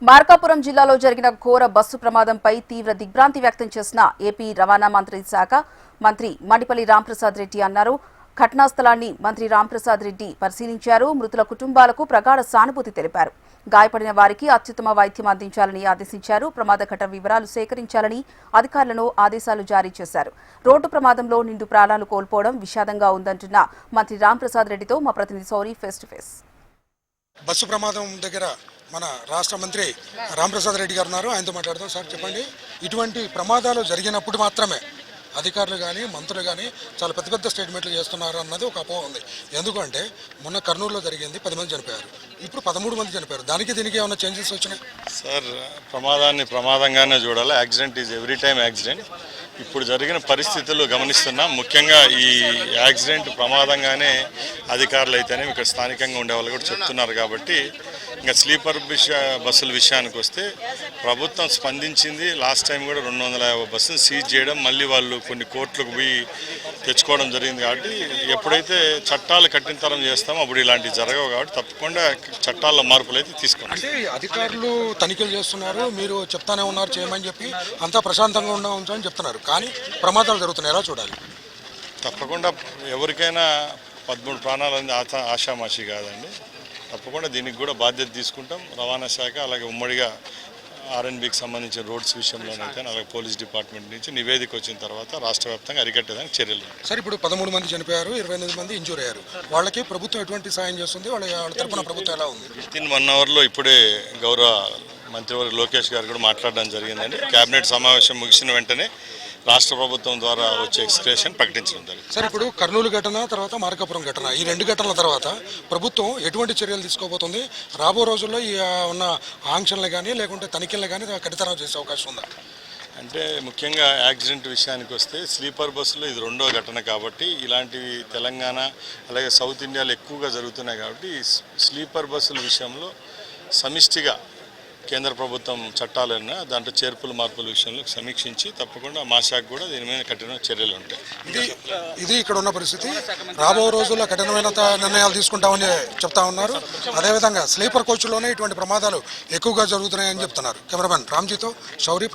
మార్కాపురం జిల్లాలో జరిగిన ఘోర బస్సు ప్రమాదంపై తీవ్ర దిగ్భ్రాంతి వ్యక్తం చేసిన ఏపీ రవాణా మంత్రి శాఖ మంత్రి మండిపల్లి రాంప్రసాద్ రెడ్డి అన్నారు. ఘటనా స్థలాన్ని మంత్రి రాంప్రసాద్ రెడ్డి పరిశీలించారు. మృతుల కుటుంబాలకు ప్రగాఢ సానుభూతి తెలిపారు. గాయపడిన వారికి అత్యుత్తమ వైద్యం అందించాలని ఆదేశించారు. ప్రమాద ఘటన వివరాలు సేకరించాలని అధికారులను ఆదేశాలు జారీ చేశారు. రోడ్డు ప్రమాదంలో నిండు ప్రాణాలు కోల్పోవడం విషాదంగా ఉందంటున్న మంత్రి రాంప్రసాద్ రెడ్డితో మా ప్రతినిధి సౌరి ఫేస్ టు ఫేస్. బస్సు ప్రమాదం దగ్గర మన రాష్ట్ర మంత్రి రాంప్రసాద్ రెడ్డి గారు ఉన్నారు. ఆయనతో మాట్లాడదాం. సార్ చెప్పండి, ఇటువంటి ప్రమాదాలు జరిగినప్పుడు మాత్రమే అధికారులు కానీ మంత్రులు కానీ చాలా పెద్ద పెద్ద స్టేట్మెంట్లు చేస్తున్నారు అన్నది ఒక అపోహ ఉంది. ఎందుకంటే మొన్న కర్నూలులో జరిగింది, 10 మంది చనిపోయారు, ఇప్పుడు 13 మంది చనిపోయారు. దానికి దీనికి ఏమైనా చేంజెస్ వచ్చినాయి? సార్, ప్రమాదాన్ని ప్రమాదంగానే చూడాలి. Accident is every time accident. ఇప్పుడు జరిగిన పరిస్థితులు గమనిస్తున్నాం. ముఖ్యంగా ఈ యాక్సిడెంట్ ప్రమాదంగానే అధికారులు అయితేనే ఇక్కడ స్థానికంగా ఉండే వాళ్ళు కూడా చెప్తున్నారు. కాబట్టి ఇంకా స్లీపర్ బస్సుల విషయానికి వస్తే ప్రభుత్వం స్పందించింది. లాస్ట్ టైం కూడా 250 బస్సులు సీజ్ చేయడం, మళ్ళీ వాళ్ళు కొన్ని కోర్టులకు పోయి తెచ్చుకోవడం జరిగింది. కాబట్టి ఎప్పుడైతే చట్టాలు కఠినతరం చేస్తామో అప్పుడు ఇలాంటివి జరగవు. కాబట్టి తప్పకుండా చట్టాల్లో మార్పులు అయితే తీసుకోండి. అంటే అధికారులు తనిఖీలు చేస్తున్నారు, మీరు చెప్తానే ఉన్నారు చేయమని చెప్పి, అంతా ప్రశాంతంగా ఉండవని చెప్తున్నారు, కానీ ప్రమాదాలు జరుగుతున్నాయి. ఎలా చూడాలి? తప్పకుండా ఎవరికైనా 13 ప్రాణాలు అనేది ఆషామాషి కాదండి. తప్పకుండా దీనికి కూడా బాధ్యత తీసుకుంటాం. రవాణా శాఖ అలాగే ఉమ్మడిగా ఆర్ఎన్బికి సంబంధించిన రోడ్స్ విషయంలోనైతే అలాగే పోలీస్ డిపార్ట్మెంట్ నుంచి నివేదిక వచ్చిన తర్వాత రాష్ట్ర వ్యాప్తంగా అరికట్టేదానికి చర్యలు. సార్, ఇప్పుడు 13 మంది చనిపోయారు, 28 మంది ఇంజూర్ అయ్యారు. వాళ్ళకి ప్రభుత్వం ఎటువంటి సాయం చేస్తుంది? వాళ్ళ తరపున ప్రభుత్వం ఎలా ఉంది? వితిన్ 1 అవర్లో ఇప్పుడే గౌరవ మంత్రివర్గ లోకేష్ గారు కూడా మాట్లాడడం జరిగిందండి. కేబినెట్ సమావేశం ముగిసిన వెంటనే రాష్ట్ర ప్రభుత్వం ద్వారా వచ్చే ఎక్స్క్రేషన్ ప్రకటించడం జరిగింది. సార్, ఇప్పుడు కర్నూలు ఘటన తర్వాత మార్కాపురం ఘటన, ఈ 2 ఘటనల తర్వాత ప్రభుత్వం ఎటువంటి చర్యలు తీసుకోబోతుంది? రాబో రోజుల్లో ఈ ఉన్న ఆంక్షలను కానీ లేకుంటే తనిఖీలను కానీ కఠితరం చేసే అవకాశం ఉందా? అంటే ముఖ్యంగా యాక్సిడెంట్ విషయానికి వస్తే స్లీపర్ బస్సులో ఇది 2వ ఘటన కాబట్టి ఇలాంటివి తెలంగాణ అలాగే సౌత్ ఇండియాలో ఎక్కువగా జరుగుతున్నాయి. కాబట్టి స్లీపర్ బస్సుల విషయంలో సమిష్టిగా కేంద్ర ప్రభుత్వం చట్టాలన్నా దాంట్లో చేర్పులు మార్పుల విషయంలో సమీక్షించి తప్పకుండా మా శాఖ కూడా దీని మీద కఠిన చర్యలు ఉంటాయి. ఇది ఇక్కడ ఉన్న పరిస్థితి. రాబో రోజుల్లో కఠినమైన నిర్ణయాలు తీసుకుంటామని చెప్తా ఉన్నారు. అదేవిధంగా స్లీపర్ కోచ్లోనే ఇటువంటి ప్రమాదాలు ఎక్కువగా జరుగుతున్నాయని చెప్తున్నారు. కెమెరామెన్ రామ్జీతో శౌరి.